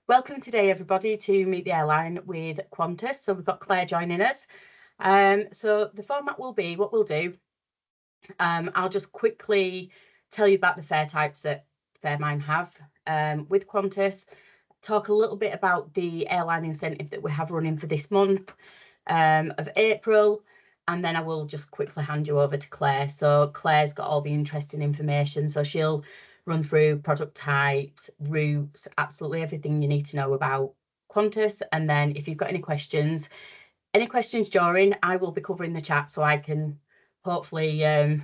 Welcome today, everybody, to Meet the Airline with Qantas. So we've got Claire joining us. So the format will be, what we'll do, I'll just quickly tell you about the fare types that Faremine have with Qantas, talk a little bit about the airline incentive that we have running for this month of April, and then I will just quickly hand you over to Claire. So Claire's got all the interesting information, so she'll run through product types, routes, absolutely everything you need to know about Qantas. And then if you've got any questions during, I will be covering the chat so I can hopefully answer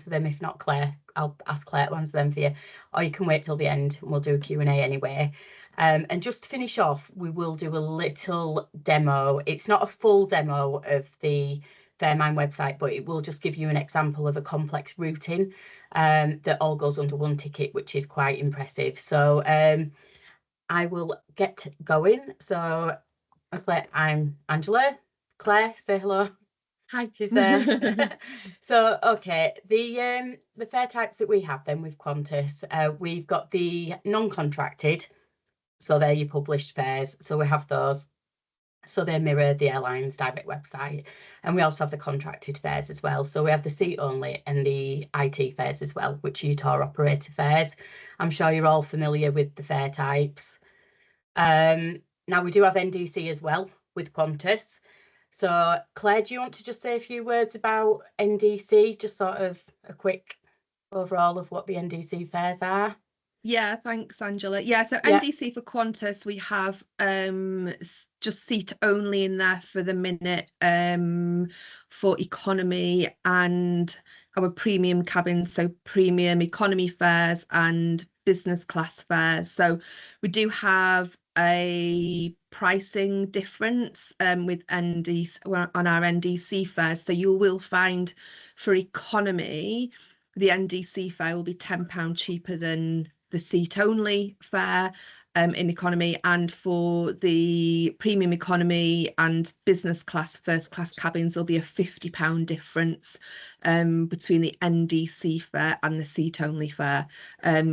them. If not Claire, I'll ask Claire to answer them for you, or you can wait till the end and we'll do a Q&A anyway. And just to finish off, we will do a little demo. It's not a full demo of the Faremine website, but it will just give you an example of a complex routing that all goes under one ticket, which is quite impressive. So I will get going. So I'm Angela. Claire, say hello. Hi. She's there. So okay, the fare types that we have then with Qantas, we've got the non-contracted, so they're your published fares, so we have those, so they mirror the airline's direct website. And we also have the contracted fares as well, so we have the seat only and the IT fares as well, which are your tour operator fares. I'm sure you're all familiar with the fare types. Now we do have NDC as well with Qantas. So Claire, do you want to just say a few words about NDC, just sort of a quick overall of what the NDC fares are? Yeah, thanks, Angela. Yeah, so NDC for Qantas, we have just seat only in there for the minute for economy and our premium cabins, so premium economy fares and business class fares. So we do have a pricing difference with NDC on our NDC fares. So you will find for economy, the NDC fare will be £10 cheaper than the seat only fare in economy, and for the premium economy and business class first class cabins there'll be a £50 difference between the NDC fare and the seat only fare.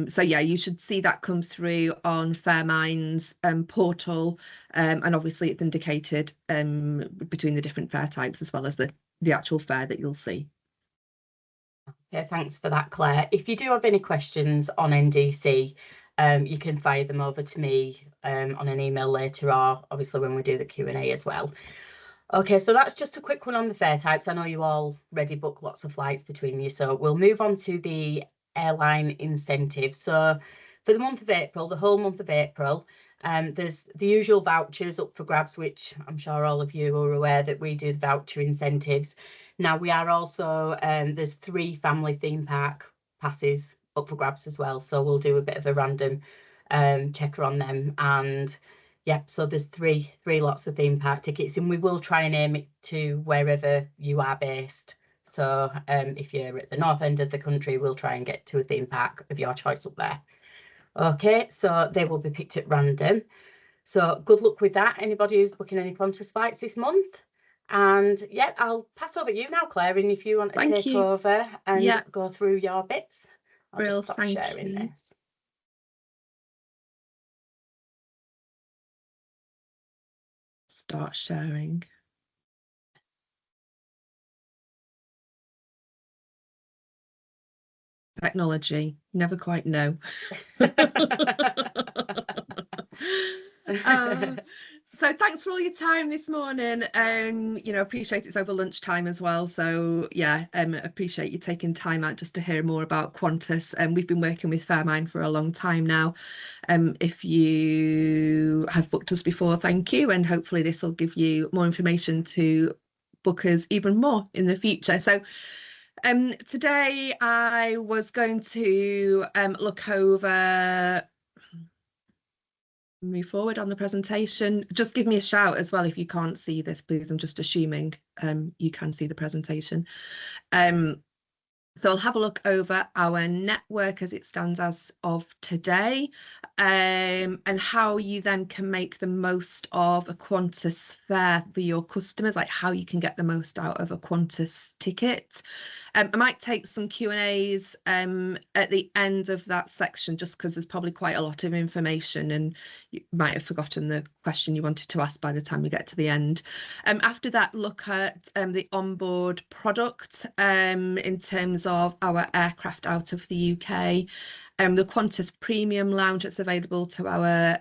So yeah, you should see that come through on Faremine's portal, and obviously it's indicated between the different fare types as well as the actual fare that you'll see. Yeah, thanks for that, Claire. If you do have any questions on NDC, you can fire them over to me on an email later, or obviously when we do the Q&A as well. Okay, so that's just a quick one on the fare types. I know you all already booked lots of flights between you, so we'll move on to the airline incentives. So for the month of April, the whole month of April, there's the usual vouchers up for grabs, which I'm sure all of you are aware that we do the voucher incentives. Now we are also, there's 3 family theme park passes up for grabs as well. So we'll do a bit of a random checker on them. And yeah, so there's three lots of theme park tickets, and we will try and aim it to wherever you are based. So if you're at the north end of the country, we'll try and get to a theme park of your choice up there. Okay, so they will be picked at random. So good luck with that. Anybody who's booking any Qantas flights this month. And yeah, I'll pass over you now, Claire, and if you want to take over and go through your bits, I'll just stop sharing this. Start sharing. Technology, never quite know. So thanks for all your time this morning. Appreciate it's over lunchtime as well. So yeah, appreciate you taking time out just to hear more about Qantas. And we've been working with Faremine for a long time now. If you have booked us before, thank you. And hopefully this will give you more information to book us even more in the future. So today I was going to look over, move forward on the presentation. Just give me a shout as well if you can't see this, please. I'm just assuming you can see the presentation. So I'll have a look over our network as it stands as of today, and how you then can make the most of a Qantas fare for your customers, like how you can get the most out of a Qantas ticket. I might take some Q&As at the end of that section, just because there's probably quite a lot of information, and you might have forgotten the question you wanted to ask by the time we get to the end. After that, look at the onboard product in terms of our aircraft out of the UK. The Qantas Premium Lounge that's available to our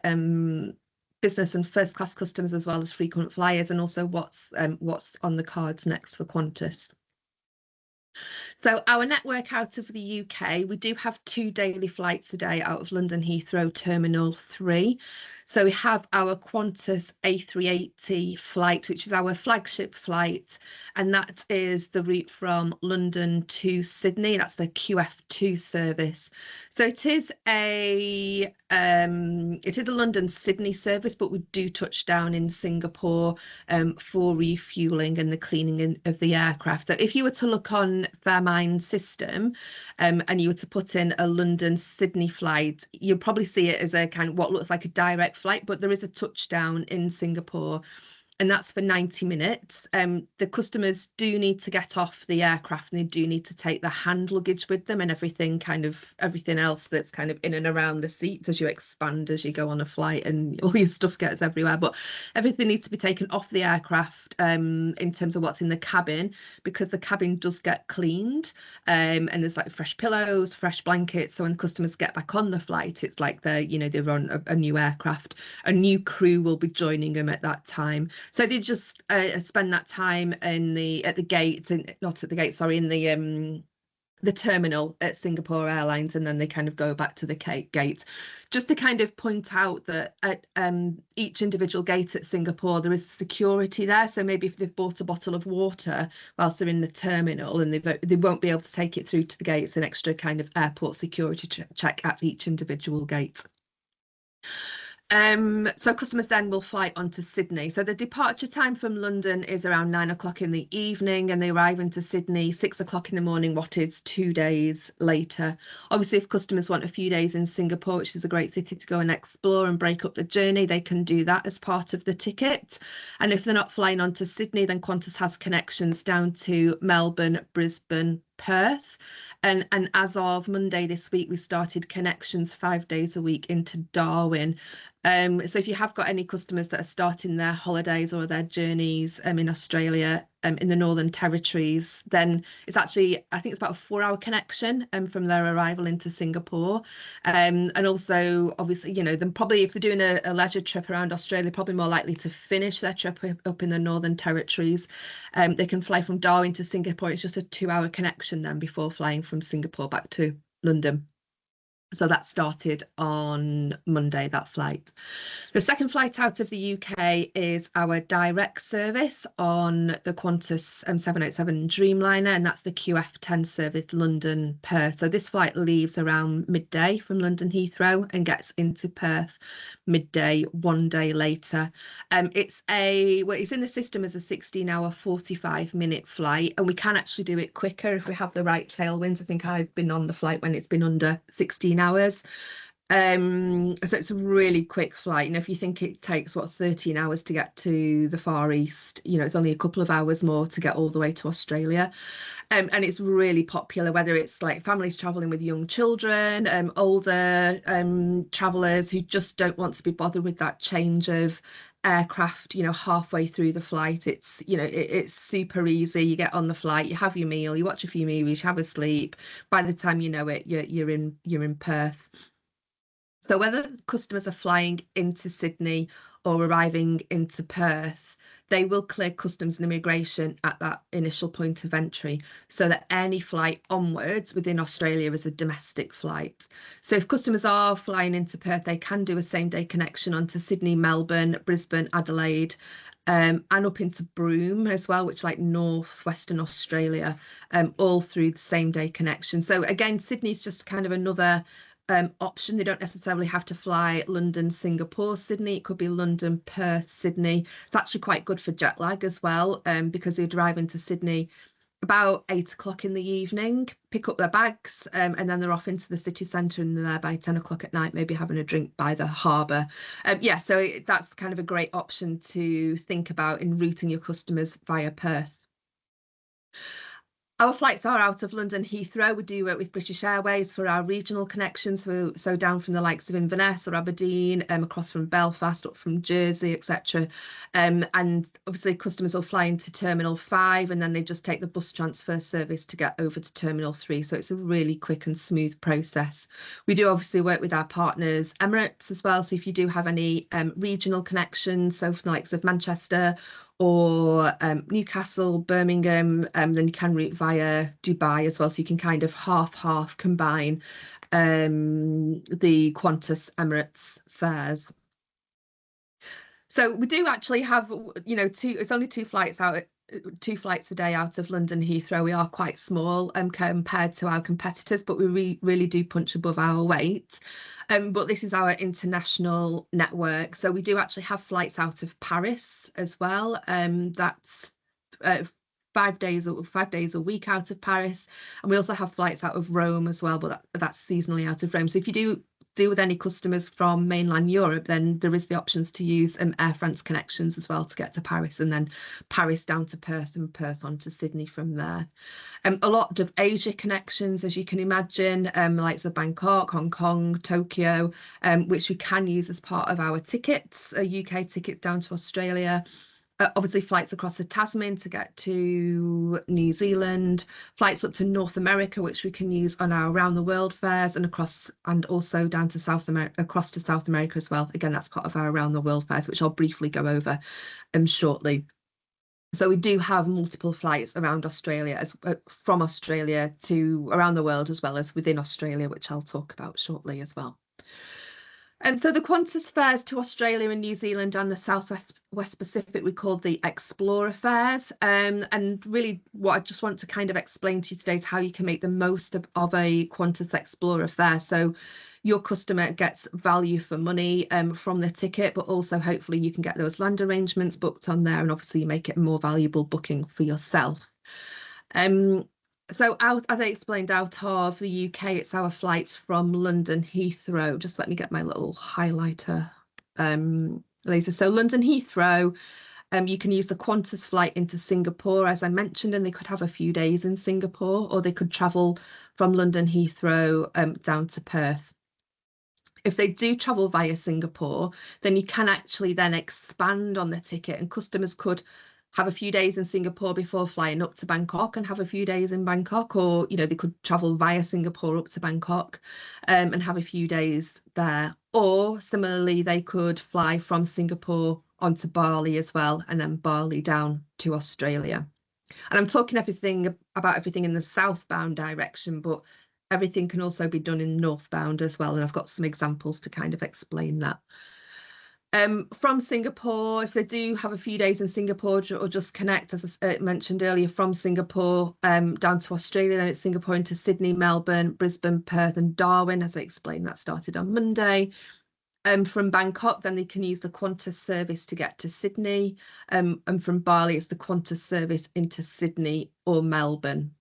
business and first class customers, as well as frequent flyers, and also what's on the cards next for Qantas. So our network out of the UK, we do have 2 daily flights a day out of London Heathrow Terminal 3. So we have our Qantas A380 flight, which is our flagship flight, and that is the route from London to Sydney. That's the QF2 service. So it is a London Sydney service, but we do touch down in Singapore for refueling and the cleaning of the aircraft. So if you were to look on Faremine system and you were to put in a London Sydney flight, you'll probably see it as a kind of what looks like a direct flight, but there is a touchdown in Singapore, and that's for 90 minutes. The customers do need to get off the aircraft, and they do need to take the hand luggage with them and everything else that's kind of in and around the seats as you expand as you go on a flight, and all your stuff gets everywhere. But everything needs to be taken off the aircraft in terms of what's in the cabin, because the cabin does get cleaned, and there's like fresh pillows, fresh blankets. So when customers get back on the flight, it's like they're on a new aircraft. A new crew will be joining them at that time. So they just spend that time in the terminal at Singapore Airlines, and then they kind of go back to the gate. Just to kind of point out that at each individual gate at Singapore, there is security there. So maybe if they've bought a bottle of water whilst they're in the terminal, and they won't be able to take it through to the gates, an extra kind of airport security check at each individual gate. So customers then will fly on to Sydney. So the departure time from London is around 9 o'clock in the evening, and they arrive into Sydney 6 o'clock in the morning, what is 2 days later. Obviously, if customers want a few days in Singapore, which is a great city to go and explore and break up the journey, they can do that as part of the ticket. And if they're not flying on to Sydney, then Qantas has connections down to Melbourne, Brisbane, Perth. And as of Monday this week, we started connections 5 days a week into Darwin. So if you have got any customers that are starting their holidays or their journeys in Australia, in the Northern Territories, then it's actually, I think it's about a 4-hour connection from their arrival into Singapore. And also, obviously, then probably if they're doing a leisure trip around Australia, probably more likely to finish their trip up in the Northern Territories. They can fly from Darwin to Singapore. It's just a 2-hour connection then before flying from Singapore back to London. So that started on Monday, that flight. The second flight out of the UK is our direct service on the Qantas 787 Dreamliner, and that's the QF10 service London Perth. So this flight leaves around midday from London Heathrow and gets into Perth midday 1 day later. It's in the system as a 16-hour 45-minute flight, and we can actually do it quicker if we have the right tailwinds. I think I've been on the flight when it's been under 16 hours. So it's a really quick flight. If you think it takes 13 hours to get to the Far East, it's only a couple of hours more to get all the way to Australia. And it's really popular, whether it's like families traveling with young children, older travelers who just don't want to be bothered with that change of aircraft halfway through the flight. It's it's super easy. You get on the flight, you have your meal, you watch a few movies, you have a sleep. By the time you know it, you're in Perth. So whether customers are flying into Sydney or arriving into Perth, they will clear customs and immigration at that initial point of entry, so that any flight onwards within Australia is a domestic flight. So if customers are flying into Perth, they can do a same-day connection onto Sydney, Melbourne, Brisbane, Adelaide, and up into Broome as well, which like northwestern Australia, all through the same-day connection. So again, Sydney's just kind of another option. They don't necessarily have to fly London, Singapore, Sydney. It could be London, Perth, Sydney. It's actually quite good for jet lag as well, because they drive into Sydney about 8 o'clock in the evening, pick up their bags, and then they're off into the city centre, and they're there by 10 o'clock at night, maybe having a drink by the harbour. So that's kind of a great option to think about in routing your customers via Perth. Our flights are out of London Heathrow. We do work with British Airways for our regional connections, so down from the likes of Inverness or Aberdeen, across from Belfast, up from Jersey, etc. And obviously customers will fly into Terminal 5 and then they just take the bus transfer service to get over to Terminal 3. So it's a really quick and smooth process. We do obviously work with our partners, Emirates as well. So if you do have any regional connections, so from the likes of Manchester or Newcastle, Birmingham, then you can route via Dubai as well. So you can kind of half combine the Qantas Emirates fares. So we do actually have, you know, it's only two flights a day out of London Heathrow. We are quite small compared to our competitors, but we really do punch above our weight. But this is our international network. So we do actually have flights out of Paris as well. That's 5 days a week out of Paris. And we also have flights out of Rome as well, but that's seasonally out of Rome. So if you do deal with any customers from mainland Europe, then there is the options to use Air France connections as well to get to Paris, and then Paris down to Perth and Perth on to Sydney from there. A lot of Asia connections, as you can imagine, likes of Bangkok, Hong Kong, Tokyo, which we can use as part of our tickets, UK tickets down to Australia. Obviously flights across the Tasman to get to New Zealand, flights up to North America, which we can use on our around the world fares, and also down to South America, across to South America as well. Again, that's part of our around the world fares, which I'll briefly go over shortly. So we do have multiple flights around Australia, from Australia to around the world, as well as within Australia, which I'll talk about shortly as well. So the Qantas fares to Australia and New Zealand and the West Pacific, we call the Explorer fares. And really what I just want to kind of explain to you today is how you can make the most of a Qantas Explorer fare. So your customer gets value for money from the ticket, but also hopefully you can get those land arrangements booked on there, and obviously you make it a more valuable booking for yourself. So as I explained, out of the UK, it's our flights from London Heathrow. Just let me get my little highlighter laser. So London Heathrow, you can use the Qantas flight into Singapore, as I mentioned, and they could have a few days in Singapore, or they could travel from London Heathrow down to Perth. If they do travel via Singapore, then you can actually then expand on the ticket, and customers could have a few days in Singapore before flying up to Bangkok and have a few days in Bangkok, or, you know, they could travel via Singapore up to Bangkok and have a few days there. Or similarly, they could fly from Singapore onto Bali as well, and then Bali down to Australia. And I'm talking about everything in the southbound direction, but everything can also be done in northbound as well. And I've got some examples to kind of explain that. From Singapore, if they do have a few days in Singapore or just connect, as I mentioned earlier, from Singapore down to Australia, then it's Singapore into Sydney, Melbourne, Brisbane, Perth and Darwin. As I explained, that started on Monday. From Bangkok, then they can use the Qantas service to get to Sydney. And from Bali, it's the Qantas service into Sydney or Melbourne.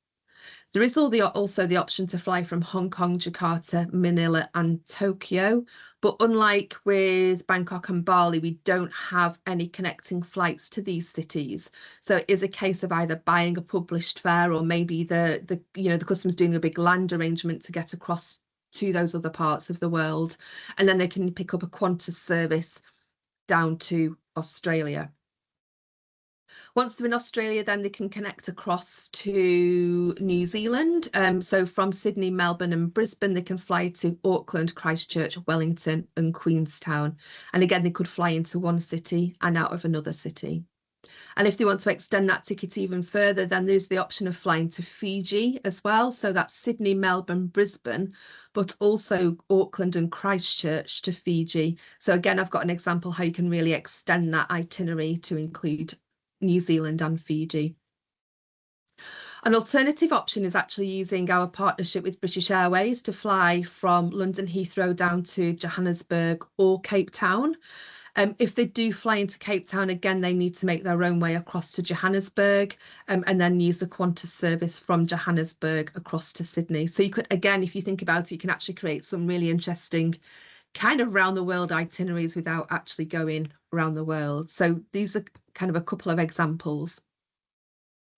There is also the option to fly from Hong Kong, Jakarta, Manila and Tokyo. But unlike with Bangkok and Bali, we don't have any connecting flights to these cities. So it is a case of either buying a published fare, or maybe the customer's doing a big land arrangement to get across to those other parts of the world. And then they can pick up a Qantas service down to Australia. Once they're in Australia, then they can connect across to New Zealand. So from Sydney, Melbourne and Brisbane, they can fly to Auckland, Christchurch, Wellington and Queenstown. And again, they could fly into one city and out of another city. And if they want to extend that ticket even further, then there's the option of flying to Fiji as well. So that's Sydney, Melbourne, Brisbane, but also Auckland and Christchurch to Fiji. So again, I've got an example how you can really extend that itinerary to include New Zealand and Fiji. An alternative option is actually using our partnership with British Airways to fly from London Heathrow down to Johannesburg or Cape Town. If they do fly into Cape Town, again, they need to make their own way across to Johannesburg and then use the Qantas service from Johannesburg across to Sydney. So you could, again, if you think about it, you can actually create some really interesting kind of round the world itineraries without actually going around the world. So these are kind of a couple of examples.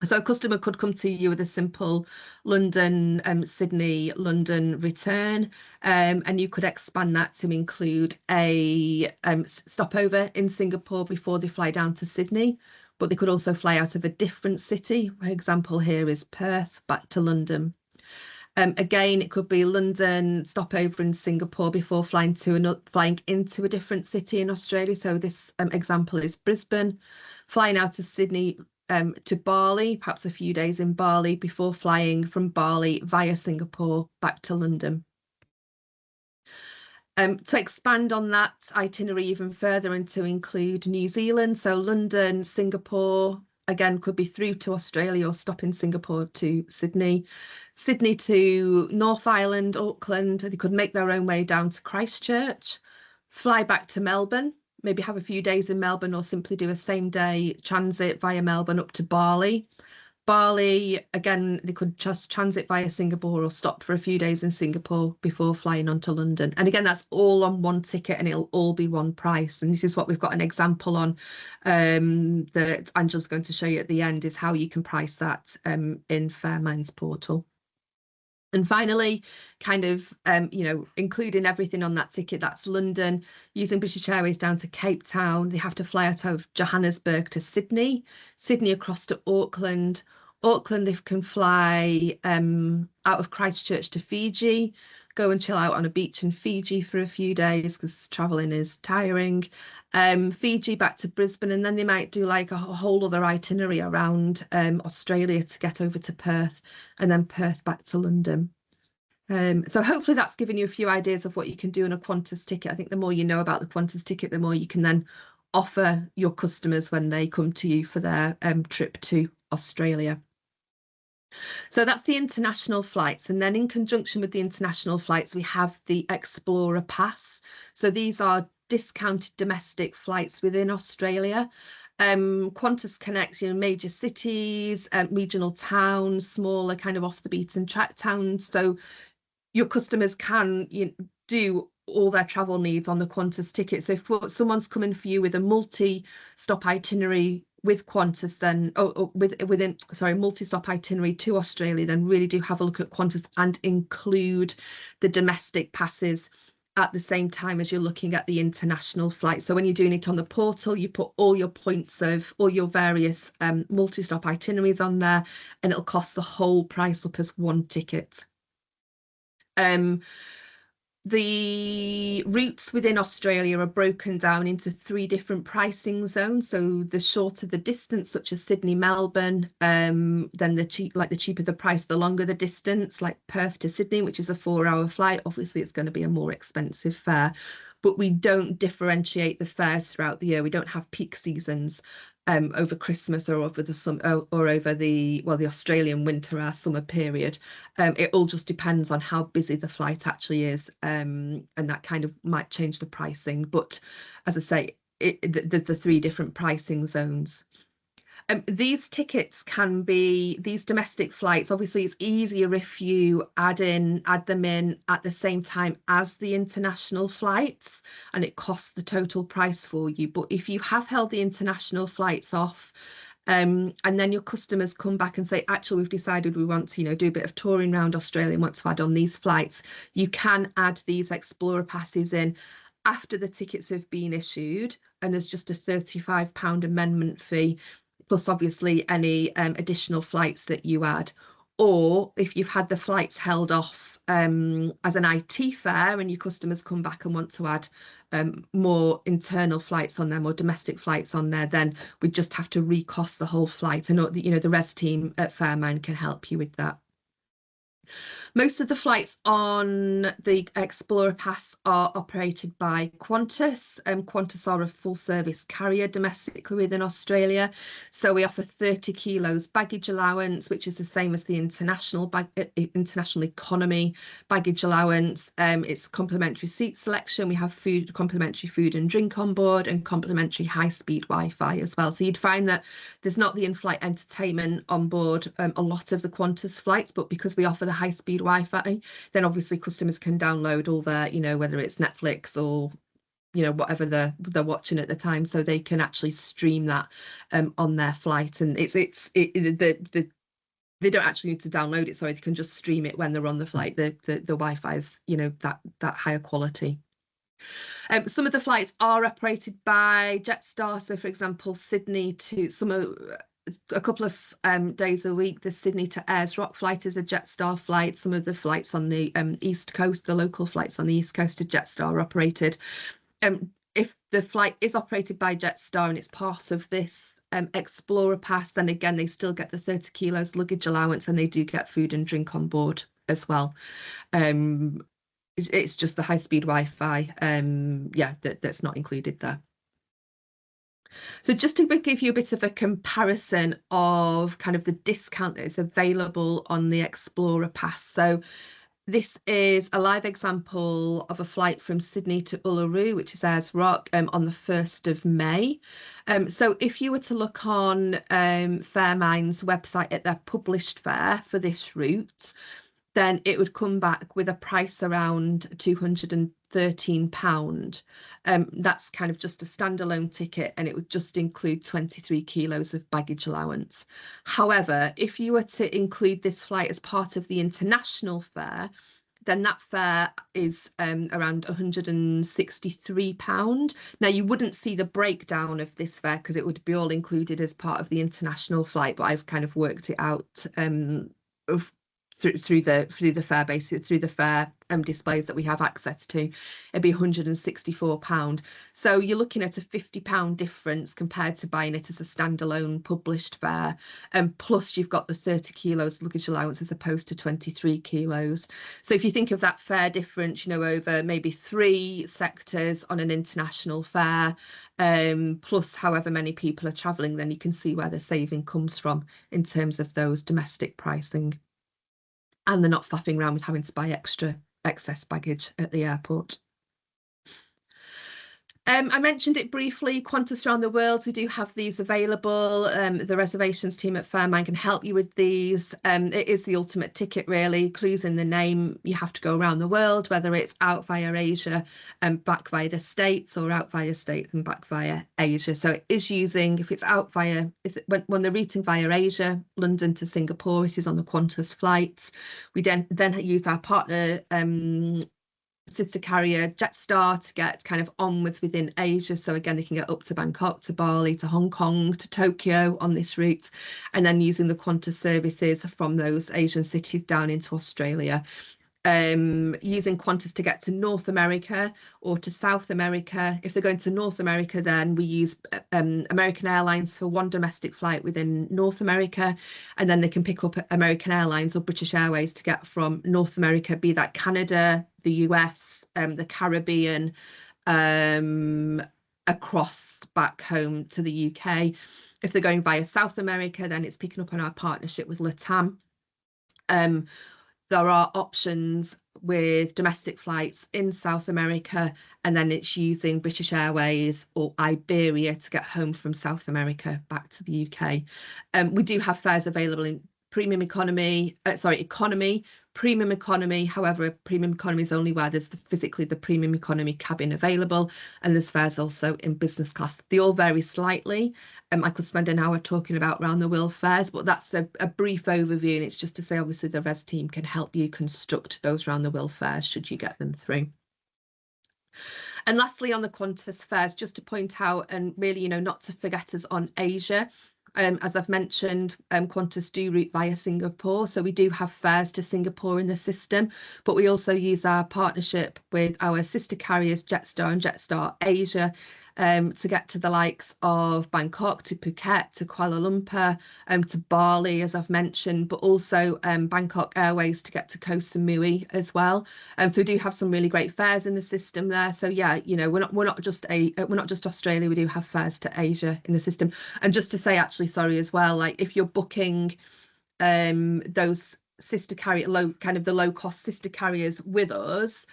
So a customer could come to you with a simple London, Sydney, London return, and you could expand that to include a stopover in Singapore before they fly down to Sydney. But they could also fly out of a different city. For example, here is Perth back to London. Again, it could be London, stopover in Singapore before flying into a different city in Australia. So this example is Brisbane, flying out of Sydney to Bali, perhaps a few days in Bali before flying from Bali via Singapore back to London. To expand on that itinerary even further and to include New Zealand, so London, Singapore, again, could be through to Australia or stop in Singapore to Sydney. Sydney to North Island, Auckland, they could make their own way down to Christchurch, fly back to Melbourne, maybe have a few days in Melbourne or simply do a same day transit via Melbourne up to Bali. Bali, again, they could just transit via Singapore or stop for a few days in Singapore before flying on to London. And again, that's all on one ticket and it'll all be one price. And this is what we've got an example on that Angela's going to show you at the end, is how you can price that in Faremine's portal. And finally, kind of, including everything on that ticket, that's London, using British Airways down to Cape Town. They have to fly out of Johannesburg to Sydney, Sydney across to Auckland. Auckland, they can fly out of Christchurch to Fiji, go and chill out on a beach in Fiji for a few days because traveling is tiring. Fiji back to Brisbane, and then they might do like a whole other itinerary around Australia to get over to Perth, and then Perth back to London. So hopefully that's given you a few ideas of what you can do in a Qantas ticket. I think the more you know about the Qantas ticket, the more you can then offer your customers when they come to you for their trip to Australia. So that's the international flights, and then in conjunction with the international flights we have the Explorer Pass. So these are discounted domestic flights within Australia. Qantas connects major cities, regional towns, smaller kind of off the beaten track towns, so your customers can do all their travel needs on the Qantas ticket. So if someone's coming for you with a multi-stop itinerary with Qantas, then multi-stop itinerary to Australia, then really do have a look at Qantas and include the domestic passes at the same time as you're looking at the international flight. So when you're doing it on the portal, you put all your points of all your various multi-stop itineraries on there, and it'll cost the whole price up as one ticket. The routes within Australia are broken down into 3 different pricing zones. So the shorter the distance, such as Sydney, Melbourne, then the cheaper the price, the longer the distance, like Perth to Sydney, which is a 4-hour flight. Obviously, it's going to be a more expensive fare, but we don't differentiate the fares throughout the year. We don't have peak seasons over Christmas or over the summer or over the Australian winter, our summer period. It all just depends on how busy the flight actually is, and that kind of might change the pricing. But as I say, there's the 3 different pricing zones. These tickets can be, these domestic flights, obviously it's easier if you add them in at the same time as the international flights, and it costs the total price for you. But if you have held the international flights off, and then your customers come back and say, actually, we've decided we want to do a bit of touring around Australia and want to add on these flights, you can add these Explorer passes in after the tickets have been issued, and there's just a £35 amendment fee, plus obviously any additional flights that you add. Or if you've had the flights held off as an IT fare and your customers come back and want to add more internal flights on there, more domestic flights on there, then we just have to recost the whole flight. And the res team at Faremine can help you with that. Most of the flights on the Explorer Pass are operated by Qantas. Qantas are a full service carrier domestically within Australia. So we offer 30 kilos baggage allowance, which is the same as the international economy baggage allowance. It's complimentary seat selection. We have complimentary food and drink on board, and complimentary high-speed Wi-Fi as well. So you'd find that there's not the in-flight entertainment on board a lot of the Qantas flights, but because we offer the high-speed Wi-Fi, then obviously customers can download all their, whether it's Netflix or you know, whatever they're watching at the time, so they can actually stream that on their flight. And they don't actually need to download it, sorry, they can just stream it when they're on the flight. The Wi-Fi is, you know, that higher quality. Some of the flights are operated by Jetstar. So for example, Sydney to a couple of days a week, the Sydney to Ayers Rock flight is a Jetstar flight. Some of the flights on the East Coast, the local flights on the East Coast, are Jetstar operated. If the flight is operated by Jetstar and it's part of this Explorer Pass, then again, they still get the 30 kilos luggage allowance, and they do get food and drink on board as well. It's just the high-speed Wi-Fi, that's not included there. So just to give you a bit of a comparison of kind of the discount that is available on the Explorer Pass. So this is a live example of a flight from Sydney to Uluru, which is Ayers Rock, on the 1st of May. So if you were to look on Faremine's website at their published fare for this route, then it would come back with a price around £213. That's kind of just a standalone ticket, and it would just include 23 kilos of baggage allowance. However, if you were to include this flight as part of the international fare, then that fare is around £163. Now, you wouldn't see the breakdown of this fare because it would be all included as part of the international flight, but I've kind of worked it out through the fare, basically through the fare displays that we have access to. It'd be £164. So you're looking at a £50 difference compared to buying it as a standalone published fare, and plus you've got the 30 kilos luggage allowance as opposed to 23 kilos. So if you think of that fare difference, you know, over maybe 3 sectors on an international fare, plus however many people are travelling, then you can see where the saving comes from in terms of those domestic pricing. And they're not faffing around with having to buy excess baggage at the airport. I mentioned it briefly, Qantas around the world, we do have these available. The reservations team at Faremine can help you with these. It is the ultimate ticket, really. Clues in the name. You have to go around the world, whether it's out via Asia and back via the States, or out via States and back via Asia. So it is using, if it's out via, when they're routing via Asia, London to Singapore, this is on the Qantas flights. We then use our partner sister carrier Jetstar to get kind of onwards within Asia. So again, they can get up to Bangkok, to Bali, to Hong Kong, to Tokyo on this route, and then using the Qantas services from those Asian cities down into Australia. Using Qantas to get to North America or to South America. If they're going to North America, then we use American Airlines for one domestic flight within North America, and then they can pick up American Airlines or British Airways to get from North America, be that Canada, the US, the Caribbean, across back home to the UK. If they're going via South America, then it's picking up on our partnership with LATAM. There are options with domestic flights in South America, and then it's using British Airways or Iberia to get home from South America back to the UK. We do have fares available in premium economy, premium economy. However, premium economy is only where there's physically the premium economy cabin available, and there's fares also in business class. They all vary slightly. I could spend an hour talking about round the world fares, but that's a brief overview, and it's just to say obviously the res team can help you construct those round the world fares should you get them through. And lastly, on the Qantas fares, just to point out, and really, you know, not to forget us on Asia. As I've mentioned, Qantas do route via Singapore, so we do have fares to Singapore in the system, but we also use our partnership with our sister carriers Jetstar and Jetstar Asia to get to the likes of Bangkok, to Phuket, to Kuala Lumpur, to Bali, as I've mentioned, but also Bangkok Airways to get to Koh Samui as well. So we do have some really great fares in the system there. So yeah, you know, we're not just Australia. We do have fares to Asia in the system. And just to say, actually, sorry as well, like if you're booking those sister carrier the low cost sister carriers with us,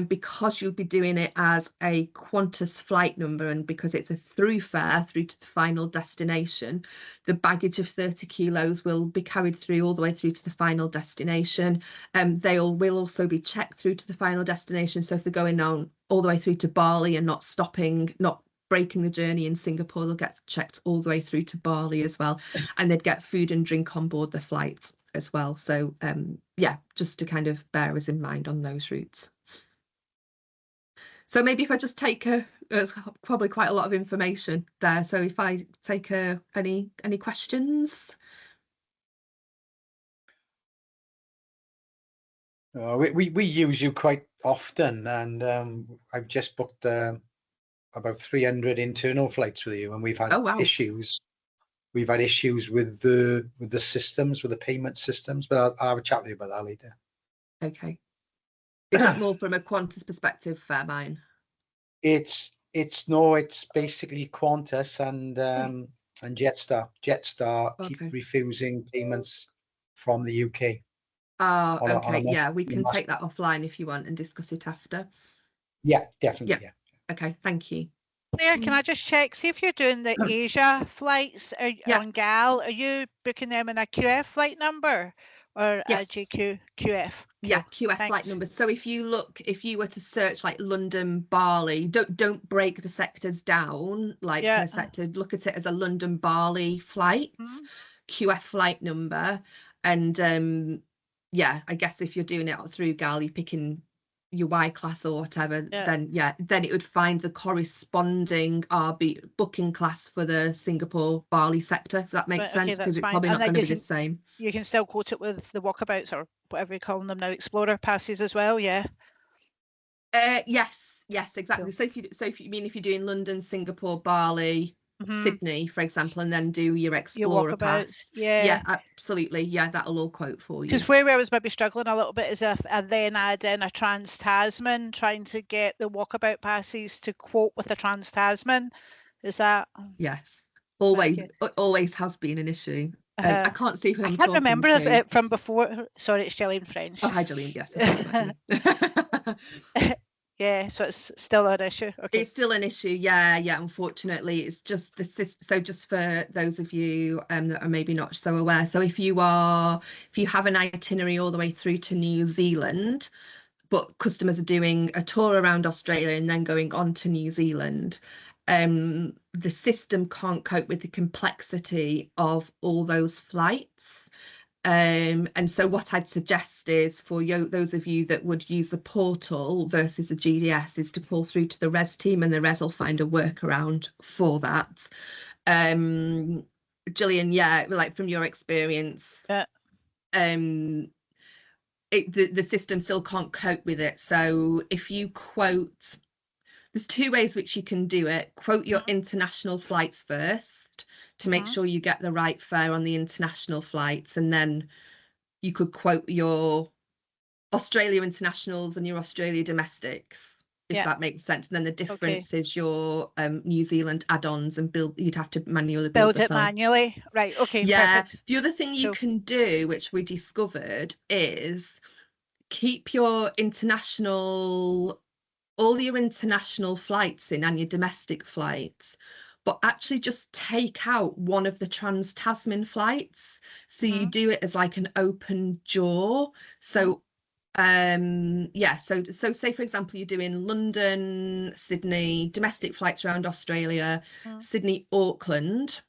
because you'll be doing it as a Qantas flight number, and because it's a through fare through to the final destination, the baggage of 30 kilos will be carried through all the way through to the final destination. They will also be checked through to the final destination. So if they're going on all the way through to Bali and not stopping, not breaking the journey in Singapore, they'll get checked all the way through to Bali as well, and they'd get food and drink on board the flight as well. So yeah, just to kind of bear us in mind on those routes. So maybe if I just take it's probably quite a lot of information there. So if I take any questions? We use you quite often, and I've just booked about 300 internal flights with you, and we've had issues. We've had issues with the systems, with the payment systems, but I'll have a chat with you about that later. Okay. Is that more from a Qantas perspective, Faremine? It's basically Qantas and Jetstar. Jetstar keep refusing payments from the UK. Oh, okay. Yeah, we can take that offline if you want and discuss it after. Yeah, definitely. Yeah. Okay, thank you. Claire, can I just check? See if you're doing the Asia flights on GAL, are you booking them in a QF flight number or a QF? Cool. Yeah, QF flight number. So if you were to search like London, Bali, don't break the sectors down like per sector. Look at it as a London, Bali flight, QF flight number, and yeah, I guess if you're doing it through GAL, you're picking your Y class or whatever, then it would find the corresponding RB booking class for the Singapore Bali sector, if that makes sense, because it's probably not going to be the same. You can still quote it with the walkabouts or whatever you're calling them now, Explorer passes as well, yeah. Yes, exactly. Cool. So if you're doing London, Singapore, Bali, Sydney, for example, and then do your Explorer pass. Yeah, absolutely. Yeah, that'll all quote for you. Because where I was maybe struggling a little bit is if I then add in a Trans-Tasman, trying to get the walkabout passes to quote with a Trans-Tasman. Is that? Yes, always has been an issue. I can't see who I'm talking to. I can't remember it from before. Sorry, it's Gillian French. Oh, hi, Gillian. Yes. Yeah, so it's still an issue. Okay. It's still an issue. Yeah. Unfortunately, it's just the system. So just for those of you that are maybe not so aware, so if you have an itinerary all the way through to New Zealand, but customers are doing a tour around Australia and then going on to New Zealand, the system can't cope with the complexity of all those flights. And so what I'd suggest is for those of you that would use the portal versus a GDS is to call through to the res team, and the res will find a workaround for that. Gillian, like from your experience, the system still can't cope with it. So if you quote, there's two ways which you can do it. Quote your international flights first to make sure you get the right fare on the international flights, and then you could quote your Australia internationals and your Australia domestics, if that makes sense. And then the difference is your New Zealand add-ons, and you'd have to manually build it manually, right? Okay. Yeah. Perfect. The other thing you can do, which we discovered, is keep your all your international flights in and your domestic flights, but actually just take out one of the Trans-Tasman flights. So you do it as like an open jaw. So so say for example you're doing London, Sydney, domestic flights around Australia, Sydney, Auckland,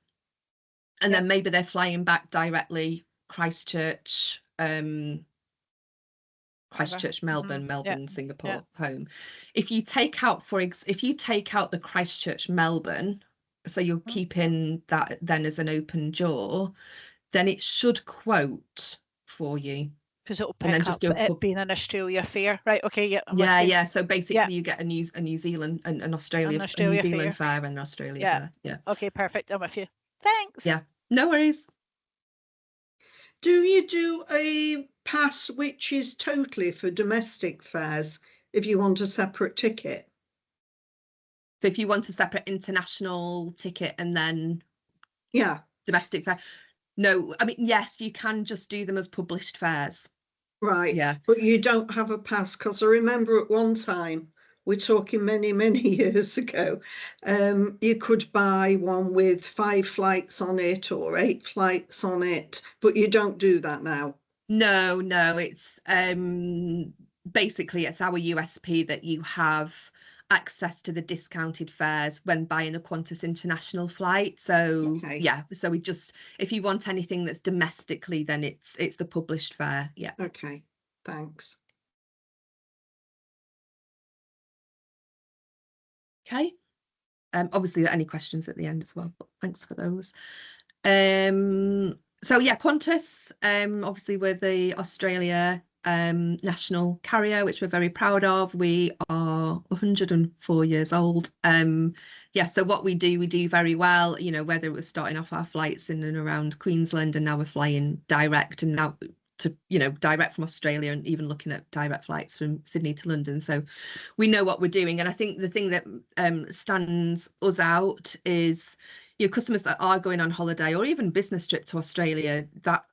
and then maybe they're flying back directly Christchurch, Melbourne, Singapore, home. If you take out the Christchurch, Melbourne, so you're keeping that then as an open jaw, then it should quote for you. Because it'll pick up it being an Australia fare, right? Okay, yeah. So basically, you get a New Zealand and an Australia a New Zealand fare and an Australia fare. Yeah. Okay, perfect. I'm with you. Thanks. Yeah. No worries. Do you do a pass which is totally for domestic fares if you want a separate ticket? So if you want a separate international ticket and then domestic fare, no, I mean, yes, you can just do them as published fares. Right. Yeah. But you don't have a pass, because I remember at one time, we're talking many, many years ago, you could buy one with 5 flights on it or 8 flights on it, but you don't do that now. No, it's basically it's our USP that you have access to the discounted fares when buying a Qantas international flight. So Okay. yeah, so we just, if you want anything that's domestically, then it's the published fare. Yeah. Okay, thanks. Okay. Obviously any questions at the end as well, but thanks for those. So yeah, Qantas, obviously we're the Australia national carrier, which we're very proud of. We are 104 years old. Yeah, so what we do very well, you know, whether it was starting off our flights in and around Queensland, and now we're flying direct, and now to, you know, direct from Australia, and even looking at direct flights from Sydney to London. So we know what we're doing. And I think the thing that stands us out is, your customers that are going on holiday or even business trip to Australia, that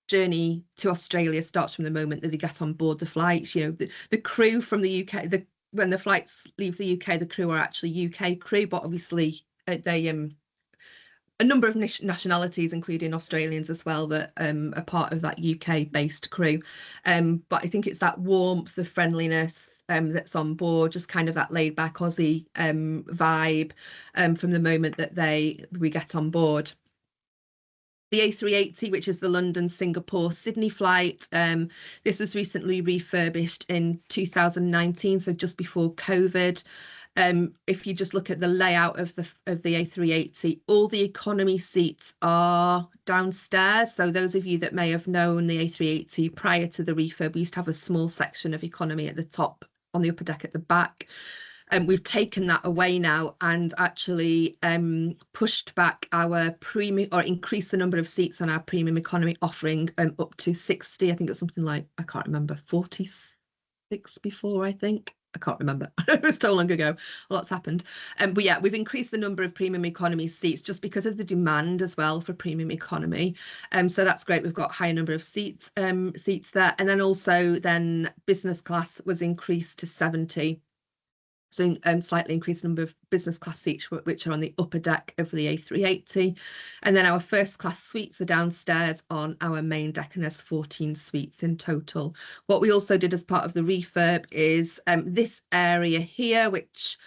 journey to Australia starts from the moment that they get on board the flights. You know, the crew from the UK, when the flights leave the UK, the crew are actually UK crew, but obviously they a number of nationalities, including Australians as well, that are part of that UK based crew. But I think it's that warmth, the friendliness that's on board, just kind of that laid back Aussie vibe from the moment that we get on board. The A380, which is the London, Singapore, Sydney flight, this was recently refurbished in 2019, so just before COVID. If you just look at the layout of the A380, all the economy seats are downstairs. So those of you that may have known the A380 prior to the refurb, we used to have a small section of economy at the top, on the upper deck at the back. We've taken that away now, and actually pushed back our premium, or increased the number of seats on our premium economy offering up to 60. I think it's something like, I can't remember, 46 before, I think. I can't remember. It was so long ago. A lot's happened. But yeah, we've increased the number of premium economy seats just because of the demand as well for premium economy. So that's great. We've got a higher number of seats there. And then also business class was increased to 70. So slightly increased number of business class seats, which are on the upper deck of the A380. And then our first class suites are downstairs on our main deck, and there's 14 suites in total. What we also did as part of the refurb is this area here, which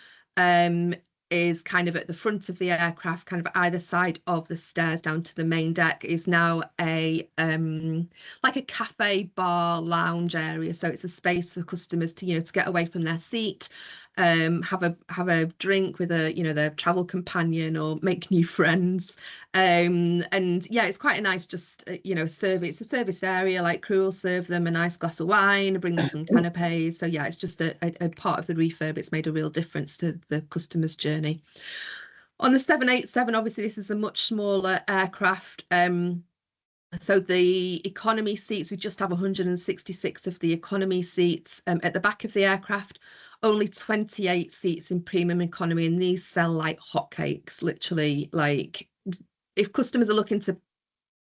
is kind of at the front of the aircraft, kind of either side of the stairs down to the main deck, is now a like a cafe, bar, lounge area. So it's a space for customers to, you know, to get away from their seat, have a drink with their travel companion, or make new friends. And yeah, it's quite a nice, just service. It's a service area. Like, crew will serve them a nice glass of wine, bring them some canapes. So yeah, it's just a part of the refurb. It's made a real difference to the customer's journey. On the 787, obviously this is a much smaller aircraft. So the economy seats, we just have 166 of the economy seats at the back of the aircraft. Only 28 seats in premium economy, and these sell like hotcakes, literally. Like, if customers are looking to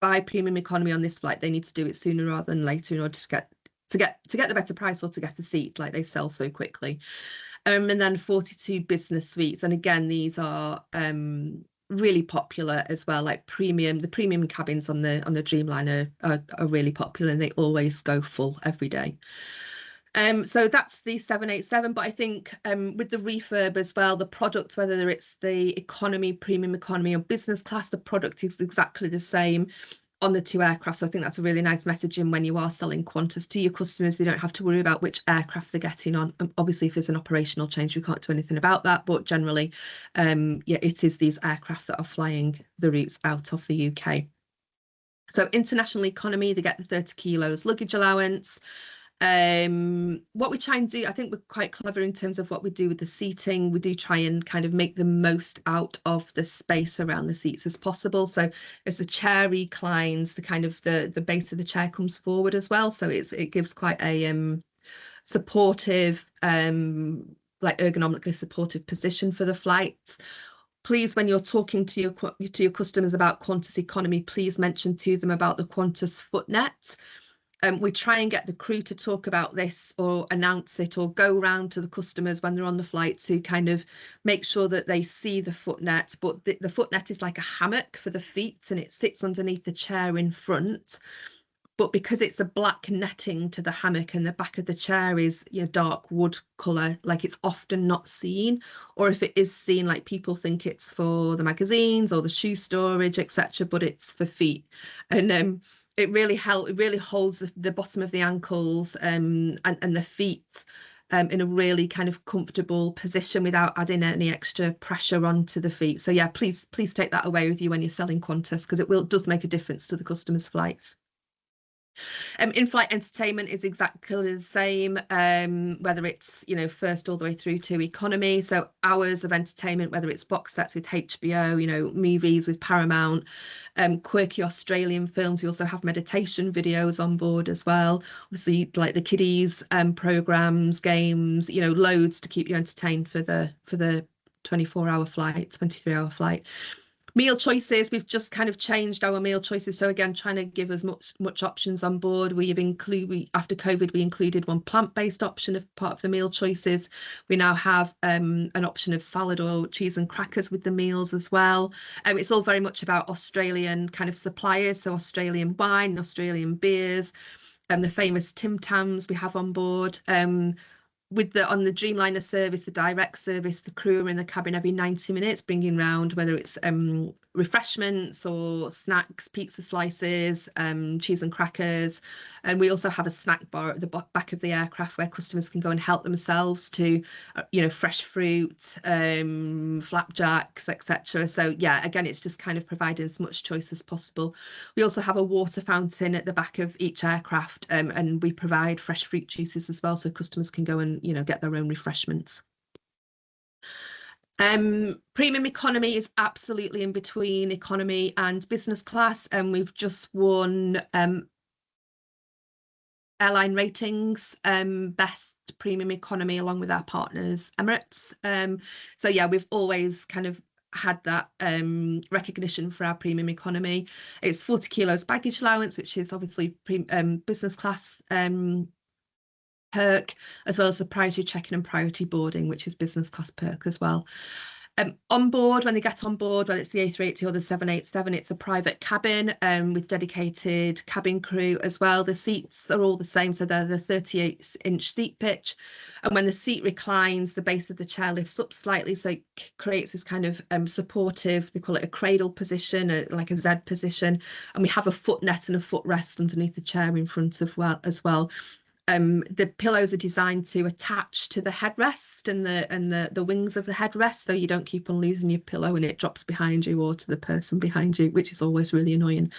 buy premium economy on this flight, they need to do it sooner rather than later in order to get the better price, or to get a seat. Like, they sell so quickly. And then 42 business suites, and again, these are really popular as well. Like, the premium cabins on the Dreamliner are really popular, and they always go full every day. So that's the 787, but I think with the refurb as well, the product, whether it's the economy, premium economy, or business class, the product is exactly the same on the two aircraft. So I think that's a really nice messaging when you are selling Qantas to your customers. They don't have to worry about which aircraft they're getting on. Obviously, if there's an operational change, we can't do anything about that, but generally, yeah, it is these aircraft that are flying the routes out of the UK. So international economy, they get the 30 kilos luggage allowance. What we try and do, I think we're quite clever in terms of what we do with the seating. We do try and kind of make the most out of the space around the seats as possible. So as the chair reclines, the base of the chair comes forward as well. So it gives quite a supportive, like ergonomically supportive position for the flights. Please, when you're talking to your customers about Qantas economy, please mention to them about the Qantas footnet. We try and get the crew to talk about this or announce it or go round to the customers when they're on the flight to kind of make sure that they see the foot net. But the foot net is like a hammock for the feet, and it sits underneath the chair in front. But because it's a black netting to the hammock and the back of the chair is, you know, dark wood colour, like it's often not seen, or if it is seen, like people think it's for the magazines or the shoe storage, etc., but it's for feet. And it really holds the bottom of the ankles and the feet in a really kind of comfortable position without adding any extra pressure onto the feet. So yeah, please take that away with you when you're selling Qantas, because it does make a difference to the customer's flights. In-flight entertainment is exactly the same, whether it's, you know, first all the way through to economy. So hours of entertainment, whether it's box sets with HBO, you know, movies with Paramount, quirky Australian films. We also have meditation videos on board as well. Obviously, like the kiddies programs, games, you know, loads to keep you entertained for the 24-hour flight, 23-hour flight. Meal choices, we've just kind of changed our meal choices. So again, trying to give as much options on board. After COVID, we included one plant-based option of part of the meal choices. We now have an option of salad or cheese and crackers with the meals as well. It's all very much about Australian kind of suppliers, so Australian wine, Australian beers, and the famous Tim Tams we have on board. On the Dreamliner service, the direct service, the crew are in the cabin every 90 minutes, bringing round whether it's refreshments or snacks, pizza slices, cheese and crackers. And we also have a snack bar at the back of the aircraft where customers can go and help themselves to, you know, fresh fruit, flapjacks, etc. So yeah, again, it's just kind of providing as much choice as possible. We also have a water fountain at the back of each aircraft, and we provide fresh fruit juices as well, so customers can go and, you know, get their own refreshments. Premium economy is absolutely in between economy and business class, and we've just won airline ratings, best premium economy, along with our partners Emirates. So yeah, we've always kind of had that recognition for our premium economy. It's 40 kilos baggage allowance, which is obviously business class perk, as well as the priority check-in and priority boarding, which is business class perk as well. On board, when they get on board, whether it's the A380 or the 787, it's a private cabin with dedicated cabin crew as well. The seats are all the same, so they're the 38-inch seat pitch. And when the seat reclines, the base of the chair lifts up slightly, so it creates this kind of supportive, they call it a cradle position, like a Z position. And we have a foot net and a footrest underneath the chair in front as well. The pillows are designed to attach to the headrest and the wings of the headrest, so you don't keep on losing your pillow and it drops behind you or to the person behind you, which is always really annoying.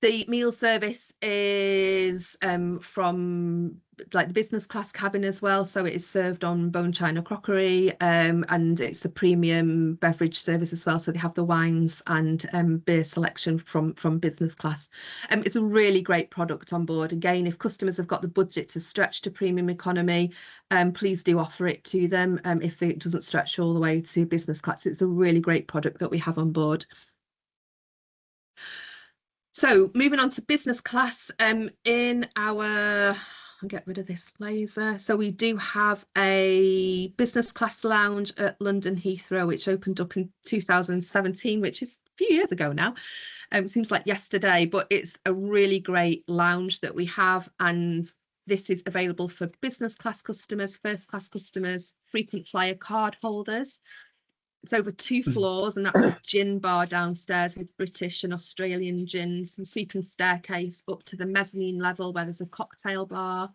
The meal service is from like the business class cabin as well, so it is served on bone china crockery, and it's the premium beverage service as well, so they have the wines and beer selection from business class. It's a really great product on board. Again, if customers have got the budget to stretch to premium economy, please do offer it to them. If it doesn't stretch all the way to business class, it's a really great product that we have on board. So moving on to business class, in our, I'll get rid of this blazer. So we do have a business class lounge at London Heathrow, which opened up in 2017, which is a few years ago now. It seems like yesterday, but it's a really great lounge that we have, and this is available for business class customers, first class customers, frequent flyer card holders. It's over 2 floors, and that's a gin bar downstairs with British and Australian gins, and sweeping staircase up to the mezzanine level where there's a cocktail bar.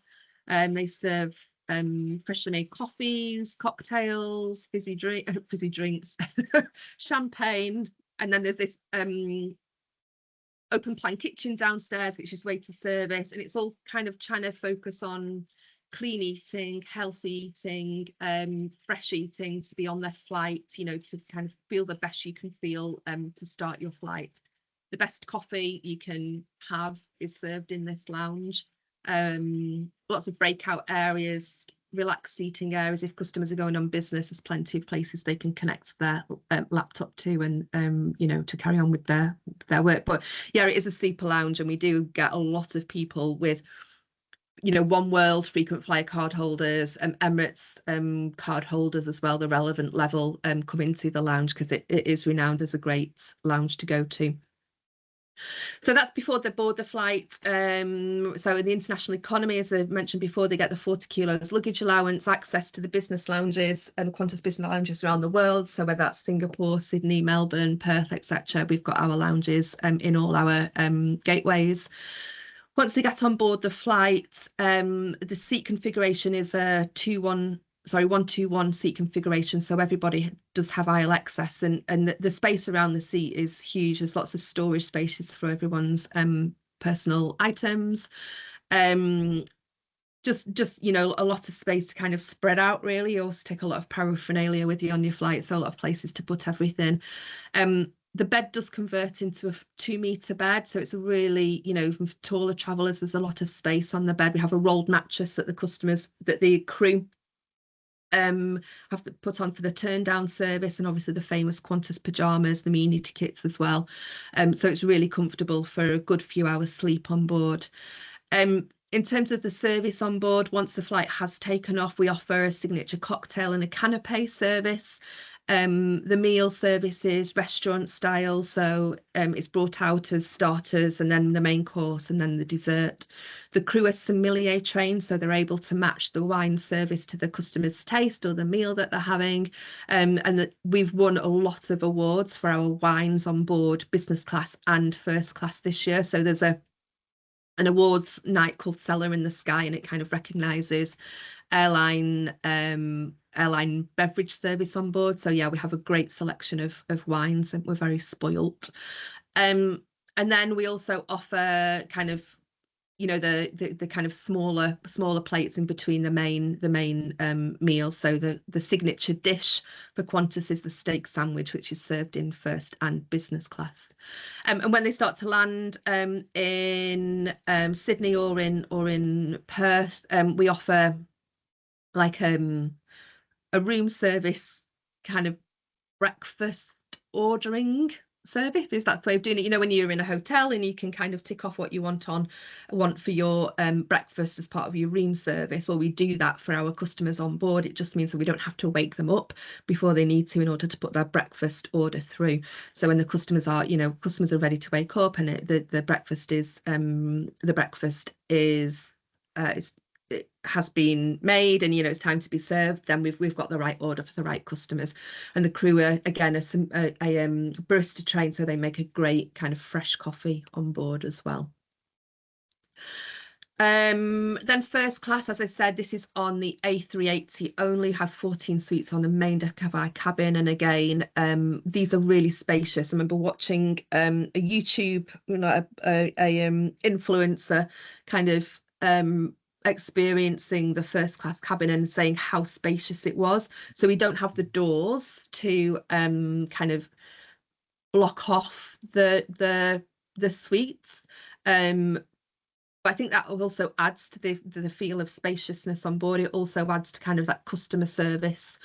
They serve freshly made coffees, cocktails, fizzy drinks, champagne, and then there's this open plan kitchen downstairs, which is waiter service, and it's all kind of trying to focus on clean eating, healthy eating, fresh eating, to be on their flight, you know, to kind of feel the best you can feel to start your flight. The best coffee you can have is served in this lounge. Lots of breakout areas, relaxed seating areas. If customers are going on business, there's plenty of places they can connect their laptop to, and you know, to carry on with their work. But yeah, it is a super lounge, and we do get a lot of people with, you know, One World frequent flyer card holders and Emirates card holders as well, the relevant level, come into the lounge, because it is renowned as a great lounge to go to. So that's before they board the flight. So in the international economy, as I mentioned before, they get the 40 kilos luggage allowance, access to the business lounges and Qantas business lounges around the world. So whether that's Singapore, Sydney, Melbourne, Perth, etc., we've got our lounges in all our gateways. Once they get on board the flight, the seat configuration is a 1-2-1 seat configuration, so everybody does have aisle access, and the space around the seat is huge. There's lots of storage spaces for everyone's personal items. Just you know, a lot of space to kind of spread out, really. You also take a lot of paraphernalia with you on your flight, so a lot of places to put everything. The bed does convert into a 2-meter bed, so it's a really, you know, for taller travellers, there's a lot of space on the bed. We have a rolled mattress that the crew have to put on for the turn down service, and obviously the famous Qantas pajamas, the meanie tickets as well. So it's really comfortable for a good few hours sleep on board. In terms of the service on board, once the flight has taken off, we offer a signature cocktail and a canapé service. The meal service is restaurant style, so it's brought out as starters and then the main course and then the dessert. The crew are sommelier trained, so they're able to match the wine service to the customer's taste or the meal that they're having. And that we've won a lot of awards for our wines on board business class and first class this year. So there's an awards night called Cellar in the Sky, and it kind of recognises airline beverage service on board. So yeah, we have a great selection of wines, and we're very spoilt. And then we also offer kind of, you know, the kind of smaller plates in between the main meals. So the signature dish for Qantas is the steak sandwich, which is served in first and business class. And when they start to land in Sydney or in Perth, we offer like a room service kind of breakfast ordering service. Is that the way of doing it? You know, when you're in a hotel and you can kind of tick off what you want for your breakfast as part of your room service. Well, we do that for our customers on board. It just means that we don't have to wake them up before they need to in order to put their breakfast order through. So when the customers are ready to wake up, and the breakfast it has been made, and you know it's time to be served, then we've got the right order for the right customers. And the crew are again barista trained, so they make a great kind of fresh coffee on board as well. Then first class, as I said, this is on the A380 only. Have 14 suites on the main deck of our cabin, and again these are really spacious. I remember watching a YouTube, you know, a influencer kind of experiencing the first class cabin and saying how spacious it was. So we don't have the doors to kind of block off the suites. But I think that also adds to the feel of spaciousness on board. It also adds to kind of that customer service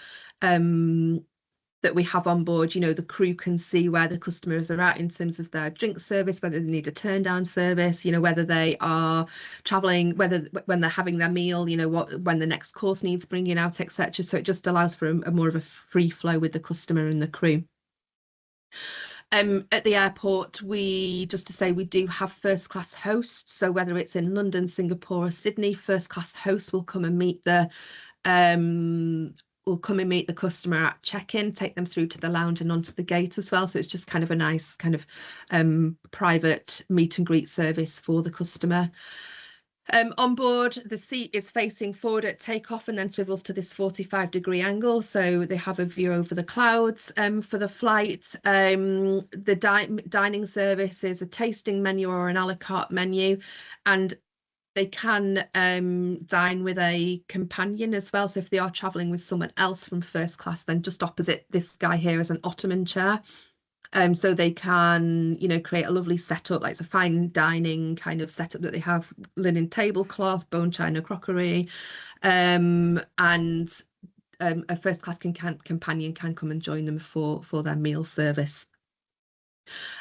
that we have on board. You know, the crew can see where the customers are at in terms of their drink service, whether they need a turn down service, you know, whether they are traveling, when they're having their meal, you know, when the next course needs bringing out, etc. So it just allows for a more of a free flow with the customer and the crew. At the airport, we do have first class hosts. So whether it's in London, Singapore or Sydney, first class hosts will come and meet the customer at check-in, take them through to the lounge and onto the gate as well. So it's just kind of a nice kind of private meet and greet service for the customer. On board, the seat is facing forward at takeoff and then swivels to this 45-degree angle, so they have a view over the clouds for the flight. The dining service is a tasting menu or an a la carte menu, and they can dine with a companion as well. So if they are travelling with someone else from first class, then just opposite this guy here is an ottoman chair. So they can, create a lovely setup, like it's a fine dining kind of setup that they have, linen tablecloth, bone china crockery, and a first class companion can come and join them for their meal service.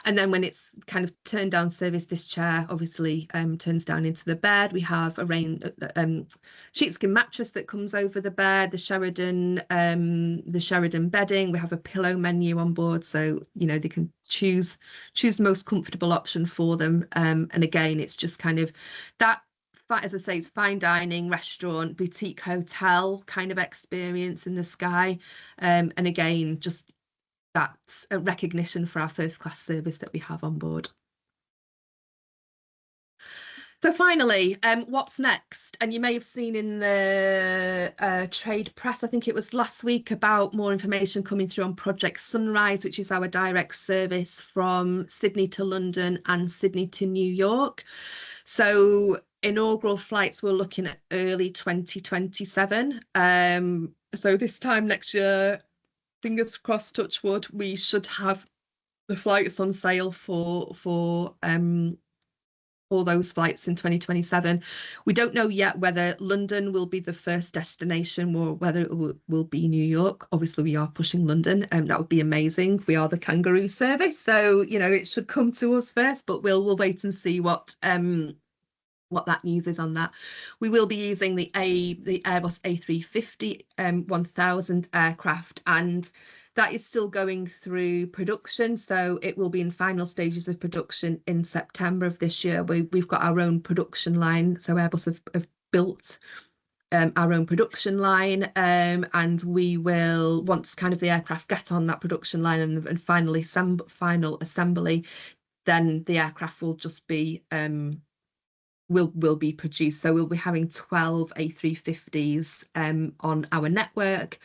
And then when it's kind of turned down service, this chair obviously turns down into the bed. We have a sheepskin mattress that comes over the bed, the Sheridan bedding. We have a pillow menu on board, so they can choose the most comfortable option for them. And again, it's just kind of that, as I say, it's fine dining, restaurant, boutique hotel kind of experience in the sky. And again, just that's a recognition for our first class service that we have on board. So finally, what's next? And you may have seen in the trade press, I think it was last week, about more information coming through on Project Sunrise, which is our direct service from Sydney to London and Sydney to New York. So inaugural flights, we're looking at early 2027. So this time next year, fingers crossed, touch wood, we should have the flights on sale for all those flights in 2027. We don't know yet whether London will be the first destination or whether it will be New York. Obviously, we are pushing London, and that would be amazing. We are the kangaroo service, so it should come to us first. But we'll wait and see what that news is on that. We will be using the Airbus A350 1000 aircraft, and that is still going through production, so it will be in final stages of production in September of this year. We've got our own production line, so Airbus have built our own production line, and we will, once kind of the aircraft get on that production line and final assembly, then the aircraft will just be will be produced. So we'll be having 12 A350s on our network.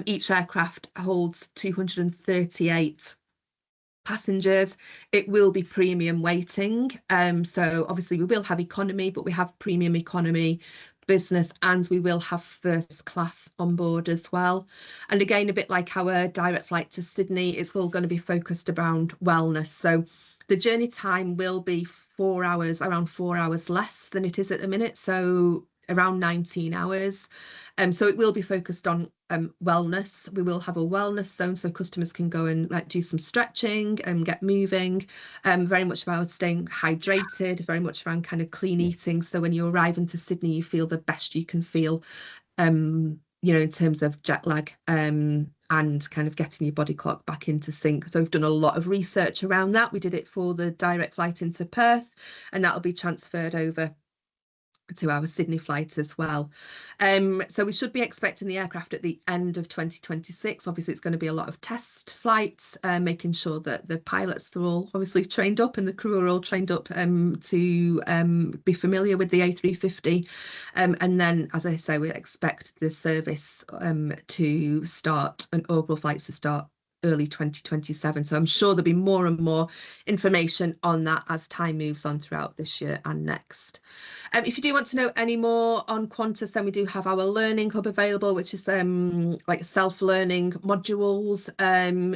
Each aircraft holds 238 passengers. It will be premium weighting. So obviously we will have economy, but we have premium economy, business, and we will have first class on board as well. And again, a bit like our direct flight to Sydney, it's all going to be focused around wellness. So the journey time will be around 4 hours less than it is at the minute, so around 19 hours. So it will be focused on wellness. We will have a wellness zone so customers can go and do some stretching and get moving. Very much about staying hydrated, very much around kind of clean eating. So when you arrive into Sydney, you feel the best you can feel, in terms of jet lag, and kind of getting your body clock back into sync. So we've done a lot of research around that. We did it for the direct flight into Perth, and that'll be transferred over to our Sydney flight as well. So we should be expecting the aircraft at the end of 2026. Obviously, it's going to be a lot of test flights, making sure that the pilots are all obviously trained up and the crew are all trained up to be familiar with the A350. And then, as I say, we expect the service to start, and inaugural flights to start early 2027. So I'm sure there'll be more and more information on that as time moves on throughout this year and next. If you do want to know any more on Qantas, then we do have our learning hub available, which is like self-learning modules.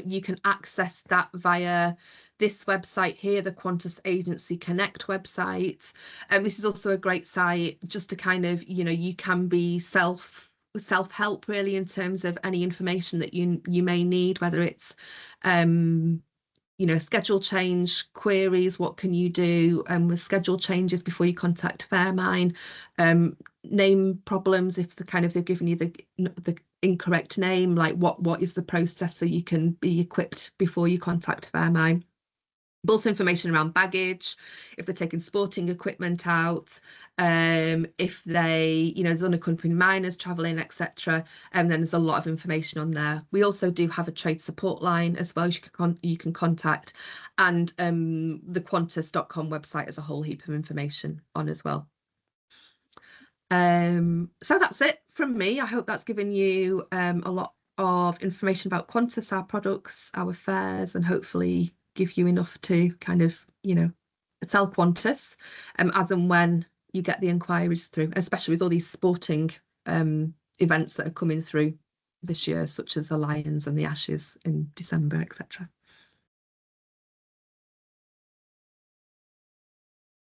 You can access that via this website here, the Qantas Agency Connect website. This is also a great site just to kind of, you can be self-help really in terms of any information that you may need, whether it's schedule change queries, what can you do with schedule changes before you contact Faremine, name problems if they've given you the incorrect name, like what is the process so you can be equipped before you contact Faremine. Also information around baggage, if they're taking sporting equipment out, if they, there's unaccompanied minors travelling, etc. And then there's a lot of information on there. We also do have a trade support line as well you can contact, and the Qantas.com website has a whole heap of information on as well. So that's it from me. I hope that's given you a lot of information about Qantas, our products, our fares, and hopefully give you enough to kind of, tell Qantas as and when you get the inquiries through, especially with all these sporting events that are coming through this year, such as the Lions and the Ashes in December, etc.